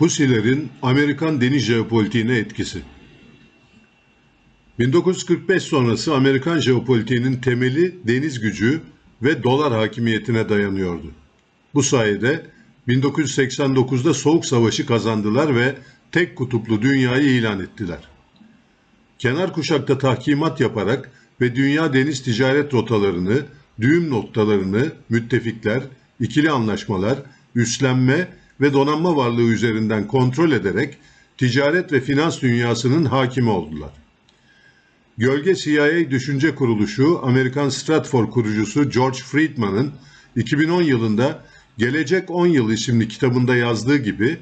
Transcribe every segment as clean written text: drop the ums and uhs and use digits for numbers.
Husilerin Amerikan deniz jeopolitiğine etkisi. 1945 sonrası Amerikan jeopolitiğinin temeli deniz gücü ve dolar hakimiyetine dayanıyordu. Bu sayede 1989'da Soğuk Savaşı kazandılar ve tek kutuplu dünyayı ilan ettiler. Kenar kuşakta tahkimat yaparak ve dünya deniz ticaret rotalarını, düğüm noktalarını, müttefikler, ikili anlaşmalar, üslenme ve donanma varlığı üzerinden kontrol ederek ticaret ve finans dünyasının hakimi oldular. Gölge CIA Düşünce Kuruluşu, Amerikan Stratfor kurucusu George Friedman'ın 2010 yılında Gelecek 10 Yıl isimli kitabında yazdığı gibi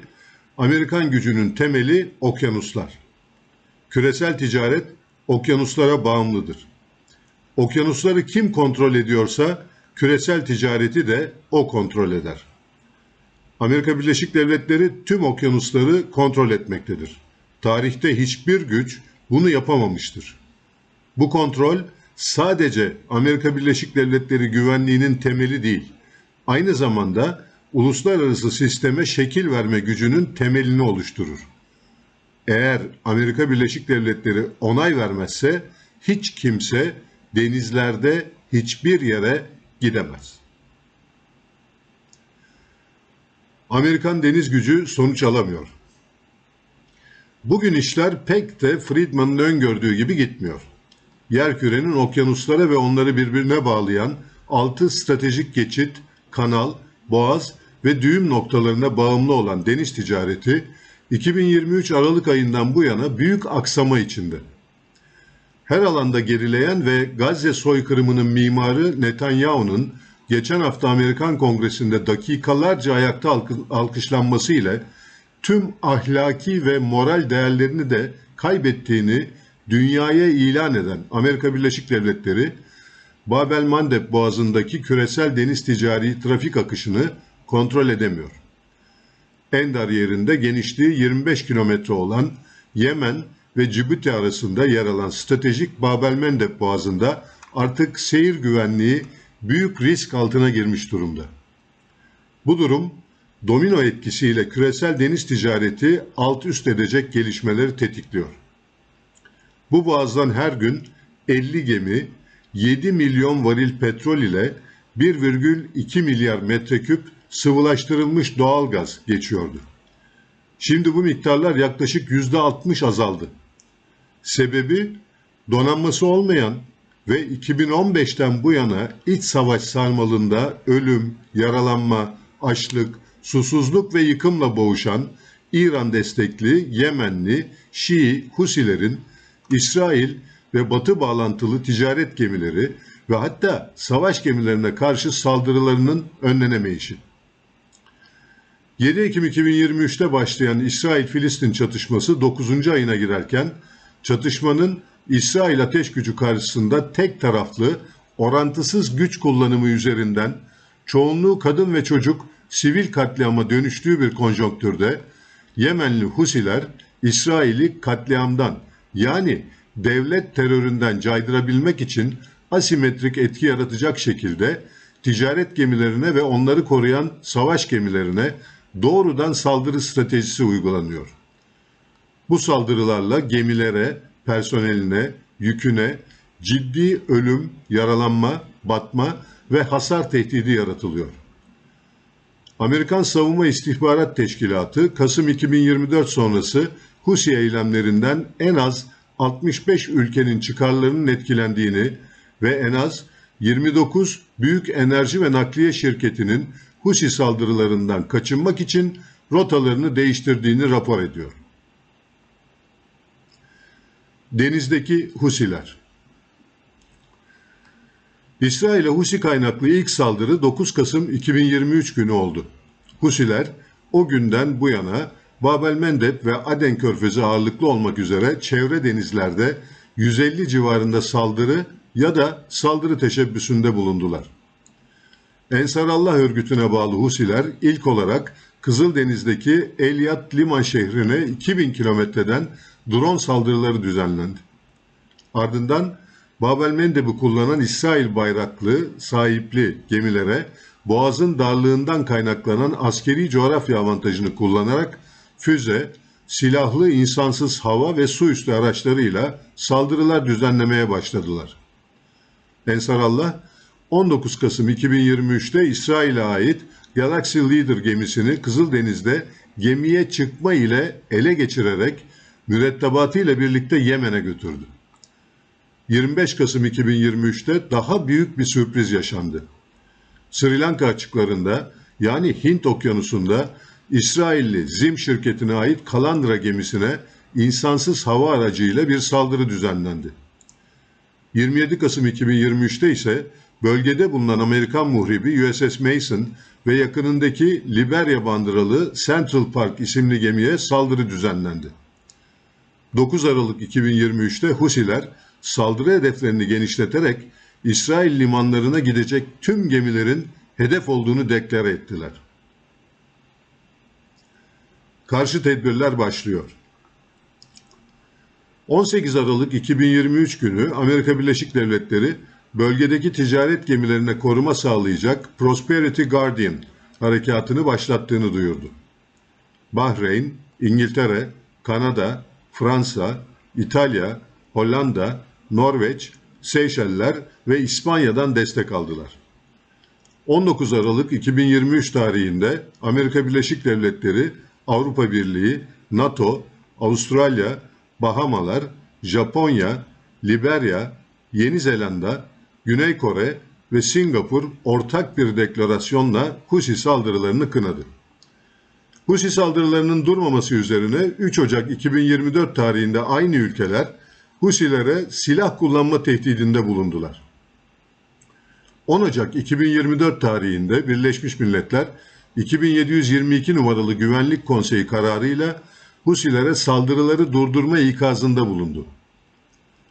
Amerikan gücünün temeli okyanuslar. Küresel ticaret okyanuslara bağımlıdır. Okyanusları kim kontrol ediyorsa küresel ticareti de o kontrol eder. Amerika Birleşik Devletleri tüm okyanusları kontrol etmektedir. Tarihte hiçbir güç bunu yapamamıştır. Bu kontrol sadece Amerika Birleşik Devletleri güvenliğinin temeli değil, aynı zamanda uluslararası sisteme şekil verme gücünün temelini oluşturur. Eğer Amerika Birleşik Devletleri onay vermezse hiç kimse denizlerde hiçbir yere gidemez. Amerikan deniz gücü sonuç alamıyor. Bugün işler pek de Friedman'ın öngördüğü gibi gitmiyor. Yerkürenin okyanuslara ve onları birbirine bağlayan 6 stratejik geçit, kanal, boğaz ve düğüm noktalarına bağımlı olan deniz ticareti 2023 Aralık ayından bu yana büyük aksama içinde. Her alanda gerileyen ve Gazze soykırımının mimarı Netanyahu'nun geçen hafta Amerikan Kongresi'nde dakikalarca ayakta alkışlanması ile tüm ahlaki ve moral değerlerini de kaybettiğini dünyaya ilan eden Amerika Birleşik Devletleri, Bab el-Mandeb Boğazı'ndaki küresel deniz ticari trafik akışını kontrol edemiyor. En dar yerinde genişliği 25 kilometre olan Yemen ve Cibuti arasında yer alan stratejik Bab el-Mandeb Boğazı'nda artık seyir güvenliği büyük risk altına girmiş durumda. Bu durum domino etkisiyle küresel deniz ticareti alt üst edecek gelişmeleri tetikliyor. Bu boğazdan her gün 50 gemi 7 milyon varil petrol ile 1,2 milyar metreküp sıvılaştırılmış doğal gaz geçiyordu. Şimdi bu miktarlar yaklaşık %60 azaldı. Sebebi donanması olmayan ve 2015'ten bu yana iç savaş sarmalında ölüm, yaralanma, açlık, susuzluk ve yıkımla boğuşan İran destekli Yemenli Şii Husilerin İsrail ve Batı bağlantılı ticaret gemileri ve hatta savaş gemilerine karşı saldırılarının önlenemeyişi. 7 Ekim 2023'te başlayan İsrail-Filistin çatışması 9. ayına girerken çatışmanın İsrail ateş gücü karşısında tek taraflı, orantısız güç kullanımı üzerinden çoğunluğu kadın ve çocuk sivil katliama dönüştüğü bir konjonktürde Yemenli Husiler İsrail'i katliamdan yani devlet teröründen caydırabilmek için asimetrik etki yaratacak şekilde ticaret gemilerine ve onları koruyan savaş gemilerine doğrudan saldırı stratejisi uygulanıyor. Bu saldırılarla gemilere, personeline, yüküne ciddi ölüm, yaralanma, batma ve hasar tehdidi yaratılıyor. Amerikan Savunma İstihbarat Teşkilatı, Kasım 2024 sonrası Husi eylemlerinden en az 65 ülkenin çıkarlarının etkilendiğini ve en az 29 büyük enerji ve nakliye şirketinin Husi saldırılarından kaçınmak için rotalarını değiştirdiğini rapor ediyor. Denizdeki Husiler. İsrail'e Husi kaynaklı ilk saldırı 9 Kasım 2023 günü oldu. Husiler o günden bu yana Bab el-Mandeb ve Aden Körfezi ağırlıklı olmak üzere çevre denizlerde 150 civarında saldırı ya da saldırı teşebbüsünde bulundular. Ensarallah örgütüne bağlı Husiler ilk olarak Kızıldeniz'deki Elyat liman şehrine 2000 kilometreden drone saldırıları düzenlendi. Ardından Bab el-Mandeb'i kullanan İsrail bayraklı sahipli gemilere Boğaz'ın darlığından kaynaklanan askeri coğrafya avantajını kullanarak füze, silahlı insansız hava ve su üstü araçlarıyla saldırılar düzenlemeye başladılar. Ensarallah, 19 Kasım 2023'te İsrail'e ait Galaxy Leader gemisini Kızıldeniz'de gemiye çıkma ile ele geçirerek mürettebatı ile birlikte Yemen'e götürdü. 25 Kasım 2023'te daha büyük bir sürpriz yaşandı. Sri Lanka açıklarında, yani Hint Okyanusu'nda İsrailli Zim şirketine ait Kalandra gemisine insansız hava aracıyla bir saldırı düzenlendi. 27 Kasım 2023'te ise bölgede bulunan Amerikan muhribi USS Mason ve yakınındaki Liberya bandıralı Central Park isimli gemiye saldırı düzenlendi. 9 Aralık 2023'te Husiler saldırı hedeflerini genişleterek İsrail limanlarına gidecek tüm gemilerin hedef olduğunu deklare ettiler. Karşı tedbirler başlıyor. 18 Aralık 2023 günü Amerika Birleşik Devletleri bölgedeki ticaret gemilerine koruma sağlayacak Prosperity Guardian harekatını başlattığını duyurdu. Bahreyn, İngiltere, Kanada, Fransa, İtalya, Hollanda, Norveç, Seyşeller ve İspanya'dan destek aldılar. 19 Aralık 2023 tarihinde Amerika Birleşik Devletleri, Avrupa Birliği, NATO, Avustralya, Bahamalar, Japonya, Liberya, Yeni Zelanda, Güney Kore ve Singapur ortak bir deklarasyonla Husi saldırılarını kınadı. Husi saldırılarının durmaması üzerine 3 Ocak 2024 tarihinde aynı ülkeler Husilere silah kullanma tehdidinde bulundular. 10 Ocak 2024 tarihinde Birleşmiş Milletler 2722 numaralı Güvenlik Konseyi kararıyla Husilere saldırıları durdurma ikazında bulundu.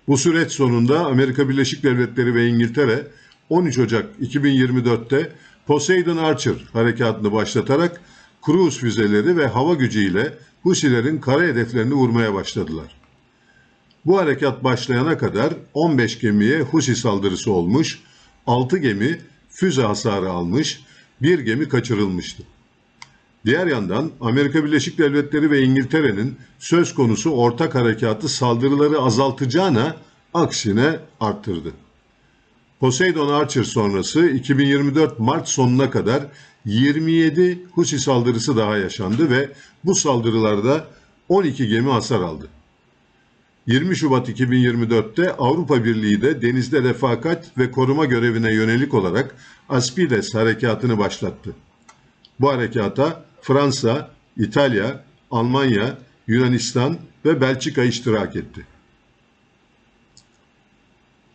Bu süreç sonunda Amerika Birleşik Devletleri ve İngiltere 13 Ocak 2024'te Poseidon Archer harekatını başlatarak kruz füzeleri ve hava gücüyle Husilerin kara hedeflerini vurmaya başladılar. Bu harekat başlayana kadar 15 gemiye Husi saldırısı olmuş, 6 gemi füze hasarı almış, 1 gemi kaçırılmıştı. Diğer yandan Amerika Birleşik Devletleri ve İngiltere'nin söz konusu ortak harekatı saldırıları azaltacağına aksine arttırdı. Poseidon Archer sonrası 2024 Mart sonuna kadar 27 Husi saldırısı daha yaşandı ve bu saldırılarda 12 gemi hasar aldı. 20 Şubat 2024'te Avrupa Birliği de denizde refakat ve koruma görevine yönelik olarak Aspides harekatını başlattı. Bu harekata Fransa, İtalya, Almanya, Yunanistan ve Belçika iştirak etti.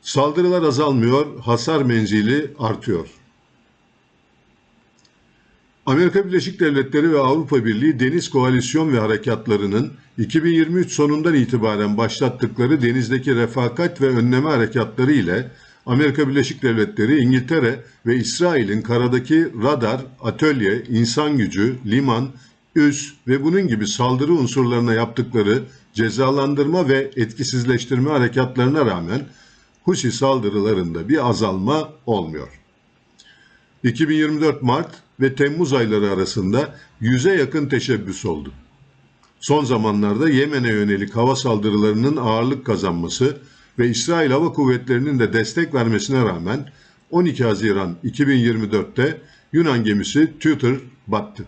Saldırılar azalmıyor, hasar menzili artıyor. Amerika Birleşik Devletleri ve Avrupa Birliği Deniz Koalisyon ve Harekatlarının 2023 sonundan itibaren başlattıkları denizdeki refakat ve önleme harekatları ile Amerika Birleşik Devletleri, İngiltere ve İsrail'in karadaki radar, atölye, insan gücü, liman, üs ve bunun gibi saldırı unsurlarına yaptıkları cezalandırma ve etkisizleştirme harekatlarına rağmen Husi saldırılarında bir azalma olmuyor. 2024 Mart ve Temmuz ayları arasında 100'e yakın teşebbüs oldu. Son zamanlarda Yemen'e yönelik hava saldırılarının ağırlık kazanması ve İsrail Hava Kuvvetleri'nin de destek vermesine rağmen 12 Haziran 2024'te Yunan gemisi Tutor battı.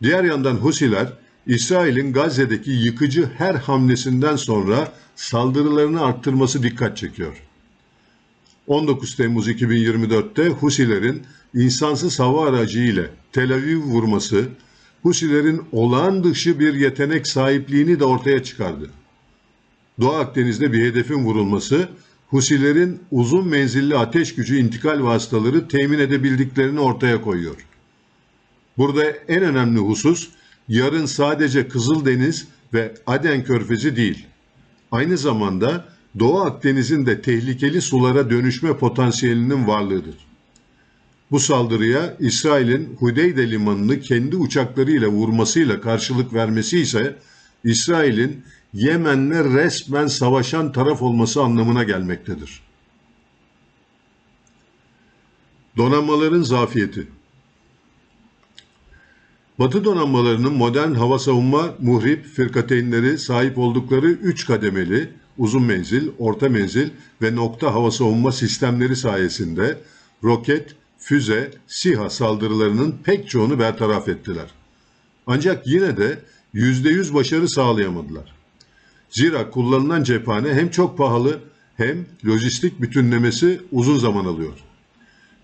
Diğer yandan Husiler, İsrail'in Gazze'deki yıkıcı her hamlesinden sonra saldırılarını arttırması dikkat çekiyor. 19 Temmuz 2024'te Husilerin insansız hava aracı ile Tel Aviv vurması, Husilerin olağan dışı bir yetenek sahipliğini de ortaya çıkardı. Doğu Akdeniz'de bir hedefin vurulması, Husilerin uzun menzilli ateş gücü intikal vasıtaları temin edebildiklerini ortaya koyuyor. Burada en önemli husus, yarın sadece Kızıldeniz ve Aden Körfezi değil, aynı zamanda Doğu Akdeniz'in de tehlikeli sulara dönüşme potansiyelinin varlığıdır. Bu saldırıya İsrail'in Hudeyde limanını kendi uçaklarıyla vurmasıyla karşılık vermesi ise İsrail'in Yemen'le resmen savaşan taraf olması anlamına gelmektedir. Donanmaların zafiyeti. Batı donanmalarının modern hava savunma muhrip fırkateynleri sahip oldukları 3 kademeli, uzun menzil, orta menzil ve nokta hava savunma sistemleri sayesinde roket, füze, SİHA saldırılarının pek çoğunu bertaraf ettiler. Ancak yine de %100 başarı sağlayamadılar. Zira kullanılan cephane hem çok pahalı hem lojistik bütünlemesi uzun zaman alıyor.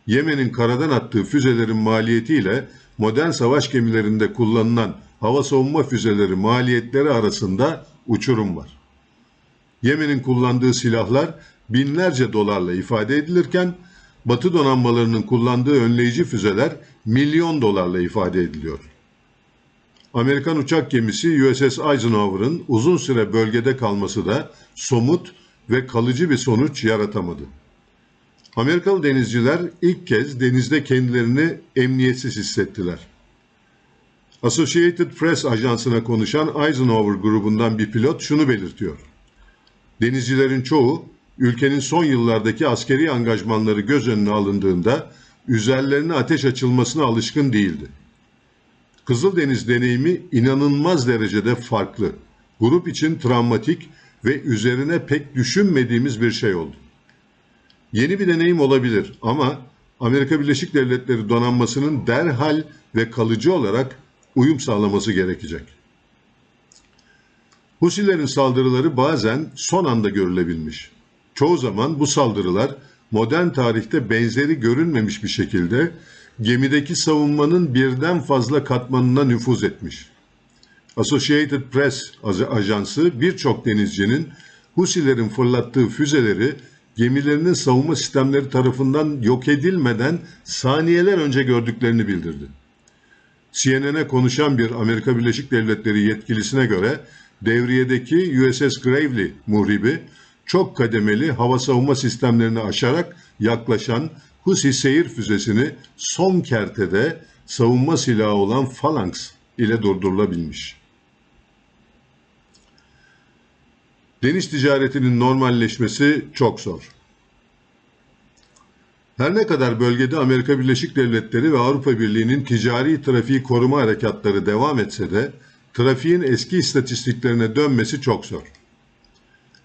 Yemen'in karadan attığı füzelerin maliyetiyle modern savaş gemilerinde kullanılan hava savunma füzeleri maliyetleri arasında uçurum var. Yemen'in kullandığı silahlar binlerce dolarla ifade edilirken Batı donanmalarının kullandığı önleyici füzeler milyon dolarla ifade ediliyor. Amerikan uçak gemisi USS Eisenhower'ın uzun süre bölgede kalması da somut ve kalıcı bir sonuç yaratamadı. Amerikalı denizciler ilk kez denizde kendilerini emniyetsiz hissettiler. Associated Press ajansına konuşan Eisenhower grubundan bir pilot şunu belirtiyor. Denizcilerin çoğu ülkenin son yıllardaki askeri angajmanları göz önüne alındığında üzerlerine ateş açılmasına alışkın değildi. Kızıldeniz deneyimi inanılmaz derecede farklı, grup için travmatik ve üzerine pek düşünmediğimiz bir şey oldu. Yeni bir deneyim olabilir ama Amerika Birleşik Devletleri donanmasının derhal ve kalıcı olarak uyum sağlaması gerekecek. Husilerin saldırıları bazen son anda görülebilmiş. Çoğu zaman bu saldırılar modern tarihte benzeri görünmemiş bir şekilde gemideki savunmanın birden fazla katmanına nüfuz etmiş. Associated Press ajansı birçok denizcinin Husilerin fırlattığı füzeleri gemilerinin savunma sistemleri tarafından yok edilmeden saniyeler önce gördüklerini bildirdi. CNN'e konuşan bir Amerika Birleşik Devletleri yetkilisine göre devriyedeki USS Gravely muhribi çok kademeli hava savunma sistemlerini aşarak yaklaşan Husi seyir füzesini son kertede savunma silahı olan Phalanx ile durdurulabilmiş. Deniz ticaretinin normalleşmesi çok zor. Her ne kadar bölgede Amerika Birleşik Devletleri ve Avrupa Birliği'nin ticari trafiği koruma harekatları devam etse de trafiğin eski istatistiklerine dönmesi çok zor.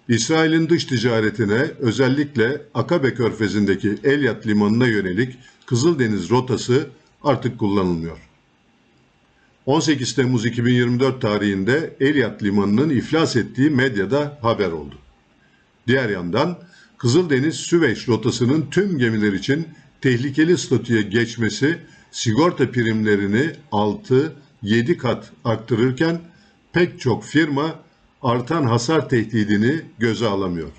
İsrail'in dış ticaretine özellikle Akabe Körfezi'ndeki Elyat Limanı'na yönelik Kızıldeniz rotası artık kullanılmıyor. 18 Temmuz 2024 tarihinde Elyat Limanı'nın iflas ettiği medyada haber oldu. Diğer yandan Kızıldeniz-Süveyş rotasının tüm gemiler için tehlikeli statüye geçmesi sigorta primlerini 6-7 kat arttırırken pek çok firma artan hasar tehdidini göze alamıyor.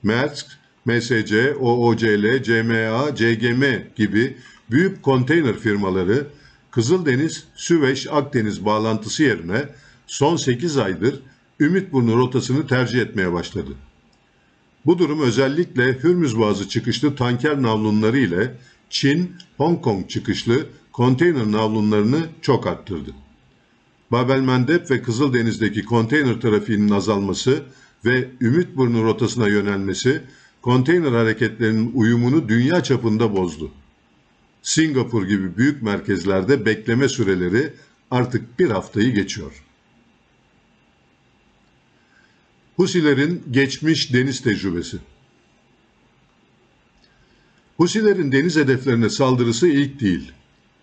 Maersk, MSC, OOCL, CMA, CGM gibi büyük konteyner firmaları Kızıldeniz-Süveyş-Akdeniz bağlantısı yerine son 8 aydır Ümitburnu rotasını tercih etmeye başladı. Bu durum özellikle Hürmüz Boğazı çıkışlı tanker navlunları ile Çin, Hong Kong çıkışlı konteyner navlunlarını çok arttırdı. Bab el-Mandeb ve Kızıldeniz'deki konteyner trafiğinin azalması ve Ümitburnu rotasına yönelmesi konteyner hareketlerinin uyumunu dünya çapında bozdu. Singapur gibi büyük merkezlerde bekleme süreleri artık bir haftayı geçiyor. Husilerin geçmiş deniz tecrübesi. Husilerin deniz hedeflerine saldırısı ilk değil.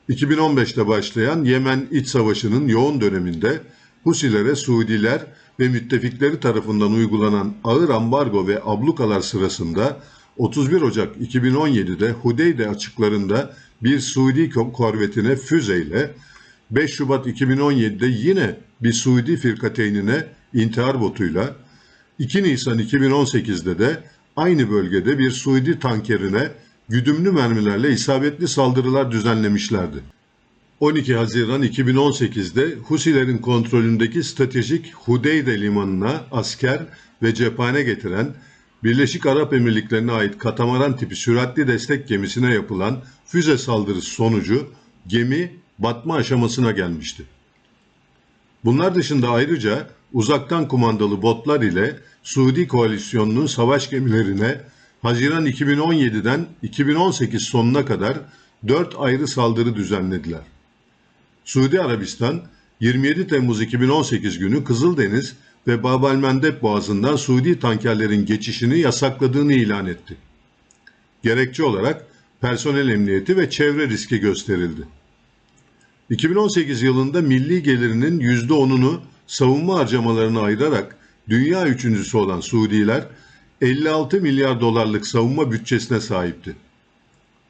2015'te başlayan Yemen İç Savaşı'nın yoğun döneminde Husilere Suudiler ve müttefikleri tarafından uygulanan ağır ambargo ve ablukalar sırasında 31 Ocak 2017'de Hudeyde açıklarında bir Suudi korvetine füzeyle, 5 Şubat 2017'de yine bir Suudi firkateynine intihar botuyla, 2 Nisan 2018'de de aynı bölgede bir Suudi tankerine güdümlü mermilerle isabetli saldırılar düzenlemişlerdi. 12 Haziran 2018'de Husilerin kontrolündeki stratejik Hudeyde limanına asker ve cephane getiren Birleşik Arap Emirlikleri'ne ait katamaran tipi süratli destek gemisine yapılan füze saldırısı sonucu gemi batma aşamasına gelmişti. Bunlar dışında ayrıca uzaktan kumandalı botlar ile Suudi koalisyonunun savaş gemilerine Haziran 2017'den 2018 sonuna kadar 4 ayrı saldırı düzenlediler. Suudi Arabistan 27 Temmuz 2018 günü Kızıldeniz ve Bab el-Mandeb Boğazı'ndan Suudi tankerlerin geçişini yasakladığını ilan etti. Gerekçe olarak personel emniyeti ve çevre riski gösterildi. 2018 yılında milli gelirinin %10'unu savunma harcamalarına ayırarak dünya üçüncüsü olan Suudiler 56 milyar dolarlık savunma bütçesine sahipti.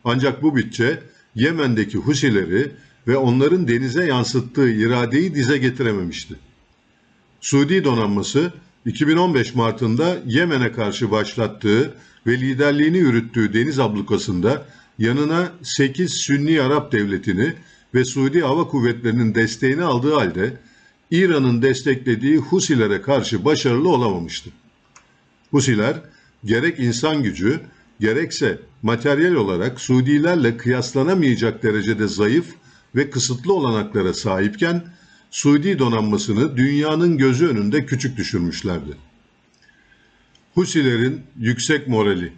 Ancak bu bütçe Yemen'deki Husileri ve onların denize yansıttığı iradeyi dize getirememişti. Suudi donanması 2015 Mart'ında Yemen'e karşı başlattığı ve liderliğini yürüttüğü deniz ablukasında yanına 8 Sünni Arap devletini ve Suudi Hava Kuvvetleri'nin desteğini aldığı halde İran'ın desteklediği Husilere karşı başarılı olamamıştı. Husiler gerek insan gücü gerekse materyal olarak Suudilerle kıyaslanamayacak derecede zayıf ve kısıtlı olanaklara sahipken Suudi donanmasını dünyanın gözü önünde küçük düşürmüşlerdi. Husilerin yüksek morali.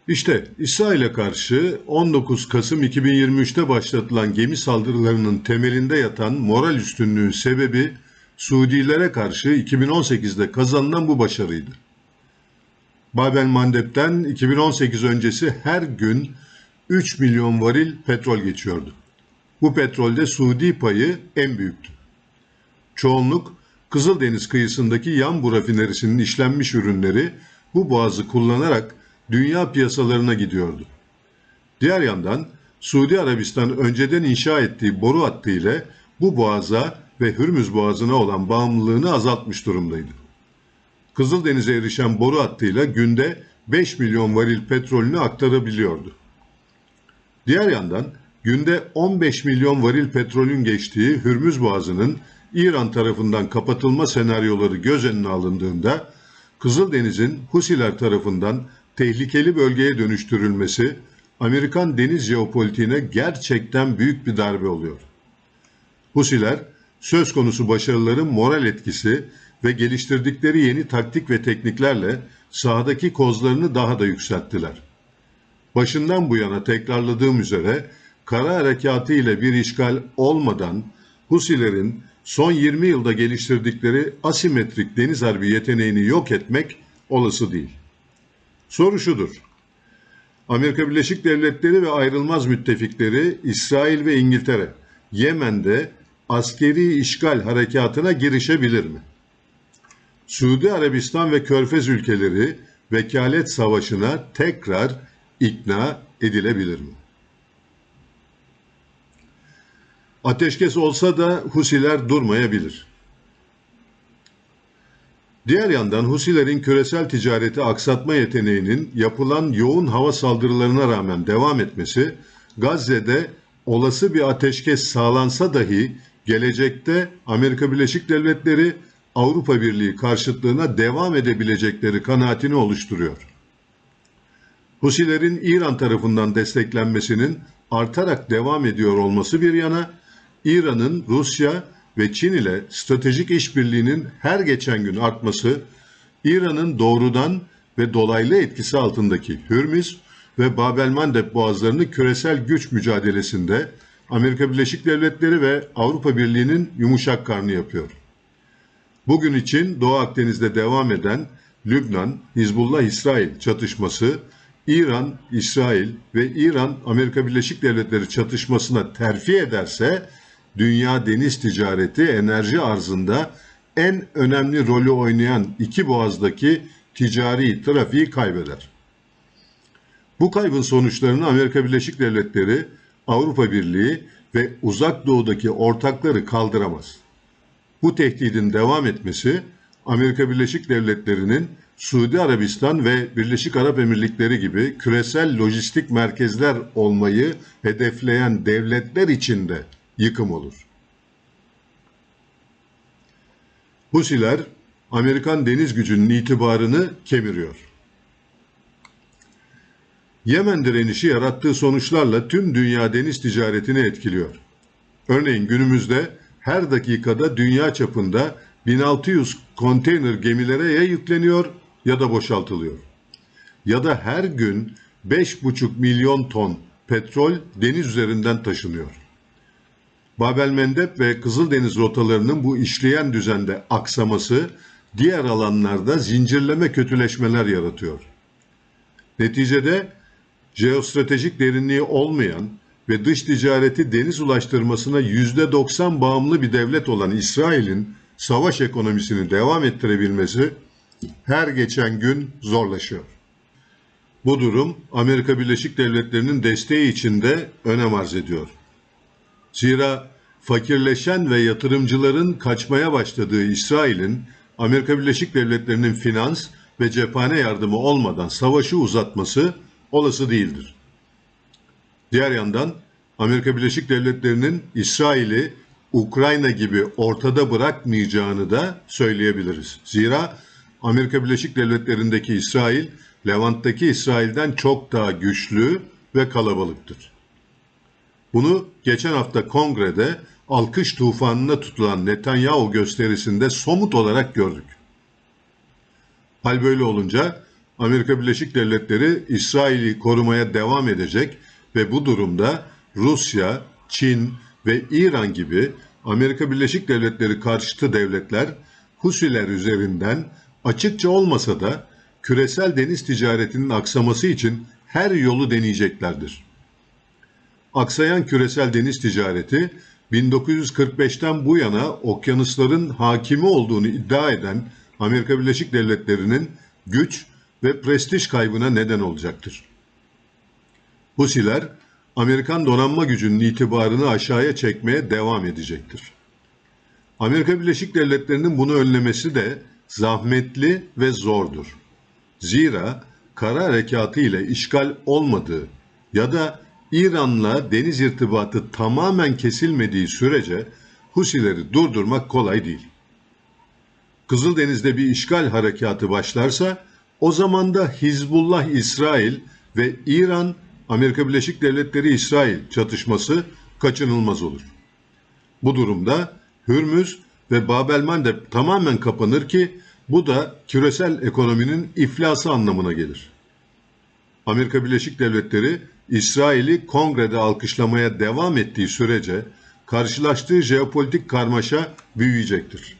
İşte İsrail'e karşı 19 Kasım 2023'te başlatılan gemi saldırılarının temelinde yatan moral üstünlüğün sebebi Suudilere karşı 2018'de kazanılan bu başarıydı. Bab el-Mandeb'den 2018 öncesi her gün 3 milyon varil petrol geçiyordu. Bu petrolde Suudi payı en büyüktü. Çoğunluk Kızıldeniz kıyısındaki Yanbu rafinerisinin işlenmiş ürünleri bu boğazı kullanarak dünya piyasalarına gidiyordu. Diğer yandan Suudi Arabistan önceden inşa ettiği boru hattı ile bu boğaza ve Hürmüz Boğazı'na olan bağımlılığını azaltmış durumdaydı. Kızıldeniz'e erişen boru hattıyla günde 5 milyon varil petrolünü aktarabiliyordu. Diğer yandan günde 15 milyon varil petrolün geçtiği Hürmüz Boğazı'nın İran tarafından kapatılma senaryoları göz önüne alındığında Kızıldeniz'in Husiler tarafından tehlikeli bölgeye dönüştürülmesi Amerikan deniz jeopolitiğine gerçekten büyük bir darbe oluyor. Husiler söz konusu başarıların moral etkisi ve geliştirdikleri yeni taktik ve tekniklerle sahadaki kozlarını daha da yükselttiler. Başından bu yana tekrarladığım üzere kara harekatı ile bir işgal olmadan Husilerin son 20 yılda geliştirdikleri asimetrik deniz harbi yeteneğini yok etmek olası değil. Soru şudur: Amerika Birleşik Devletleri ve ayrılmaz müttefikleri İsrail ve İngiltere Yemen'de askeri işgal harekatına girişebilir mi? Suudi Arabistan ve Körfez ülkeleri vekalet savaşına tekrar ikna edilebilir mi? Ateşkes olsa da Husiler durmayabilir. Diğer yandan Husilerin küresel ticareti aksatma yeteneğinin yapılan yoğun hava saldırılarına rağmen devam etmesi, Gazze'de olası bir ateşkes sağlansa dahi gelecekte Amerika Birleşik Devletleri Avrupa Birliği karşıtlığına devam edebilecekleri kanaatini oluşturuyor. Husilerin İran tarafından desteklenmesinin artarak devam ediyor olması bir yana, İran'ın Rusya ve Çin ile stratejik işbirliğinin her geçen gün artması, İran'ın doğrudan ve dolaylı etkisi altındaki Hürmüz ve Bab el-Mandeb boğazlarını küresel güç mücadelesinde Amerika Birleşik Devletleri ve Avrupa Birliği'nin yumuşak karnı yapıyor. Bugün için Doğu Akdeniz'de devam eden Lübnan, Hizbullah-İsrail çatışması, İran-İsrail ve İran-Amerika Birleşik Devletleri çatışmasına terfi ederse, dünya deniz ticareti enerji arzında en önemli rolü oynayan iki boğazdaki ticari trafiği kaybeder. Bu kaybın sonuçlarını Amerika Birleşik Devletleri, Avrupa Birliği ve Uzak Doğu'daki ortakları kaldıramaz. Bu tehdidin devam etmesi, Amerika Birleşik Devletleri'nin Suudi Arabistan ve Birleşik Arap Emirlikleri gibi küresel lojistik merkezler olmayı hedefleyen devletler için de yıkım olur. Husiler, Amerikan deniz gücünün itibarını kemiriyor. Yemen direnişi yarattığı sonuçlarla tüm dünya deniz ticaretini etkiliyor. Örneğin günümüzde her dakikada dünya çapında 1600 konteyner gemilere ya yükleniyor ya da boşaltılıyor. Ya da her gün 5,5 milyon ton petrol deniz üzerinden taşınıyor. Bab el-Mendeb ve Kızıldeniz rotalarının bu işleyen düzende aksaması diğer alanlarda zincirleme kötüleşmeler yaratıyor. Neticede jeostratejik derinliği olmayan ve dış ticareti deniz ulaştırmasına %90 bağımlı bir devlet olan İsrail'in savaş ekonomisini devam ettirebilmesi her geçen gün zorlaşıyor. Bu durum Amerika Birleşik Devletleri'nin desteği için de önem arz ediyor. Zira fakirleşen ve yatırımcıların kaçmaya başladığı İsrail'in Amerika Birleşik Devletleri'nin finans ve cephane yardımı olmadan savaşı uzatması olası değildir. Diğer yandan Amerika Birleşik Devletleri'nin İsrail'i Ukrayna gibi ortada bırakmayacağını da söyleyebiliriz. Zira Amerika Birleşik Devletleri'ndeki İsrail, Levant'taki İsrail'den çok daha güçlü ve kalabalıktır. Bunu geçen hafta Kongre'de alkış tufanına tutulan Netanyahu gösterisinde somut olarak gördük. Hal böyle olunca Amerika Birleşik Devletleri İsrail'i korumaya devam edecek ve bu durumda Rusya, Çin ve İran gibi Amerika Birleşik Devletleri karşıtı devletler Husiler üzerinden açıkça olmasa da küresel deniz ticaretinin aksaması için her yolu deneyeceklerdir. Aksayan küresel deniz ticareti 1945'ten bu yana okyanusların hakimi olduğunu iddia eden Amerika Birleşik Devletleri'nin güç ve prestij kaybına neden olacaktır. Husiler, Amerikan donanma gücünün itibarını aşağıya çekmeye devam edecektir. Amerika Birleşik Devletleri'nin bunu önlemesi de zahmetli ve zordur. Zira kara harekatı ile işgal olmadığı ya da İran'la deniz irtibatı tamamen kesilmediği sürece Husileri durdurmak kolay değil. Kızıldeniz'de bir işgal harekatı başlarsa o zaman da Hizbullah İsrail ve İran Amerika Birleşik Devletleri İsrail çatışması kaçınılmaz olur. Bu durumda Hürmüz ve Bab el-Mandeb tamamen kapanır ki bu da küresel ekonominin iflası anlamına gelir. Amerika Birleşik Devletleri İsrail'i Kongre'de alkışlamaya devam ettiği sürece karşılaştığı jeopolitik karmaşa büyüyecektir.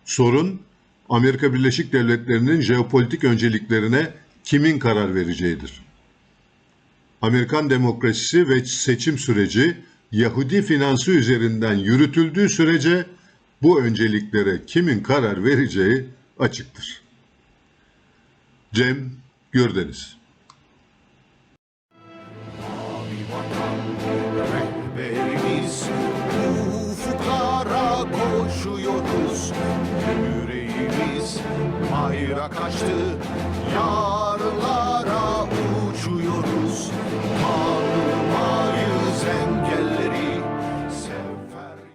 Sorun Amerika Birleşik Devletleri'nin jeopolitik önceliklerine kimin karar vereceğidir. Amerikan demokrasisi ve seçim süreci Yahudi finansı üzerinden yürütüldüğü sürece bu önceliklere kimin karar vereceği açıktır. Cem Gürdeniz. Rehberimiz ufuklara koşuyoruz. Yüreğimiz bayrak açtı. Ya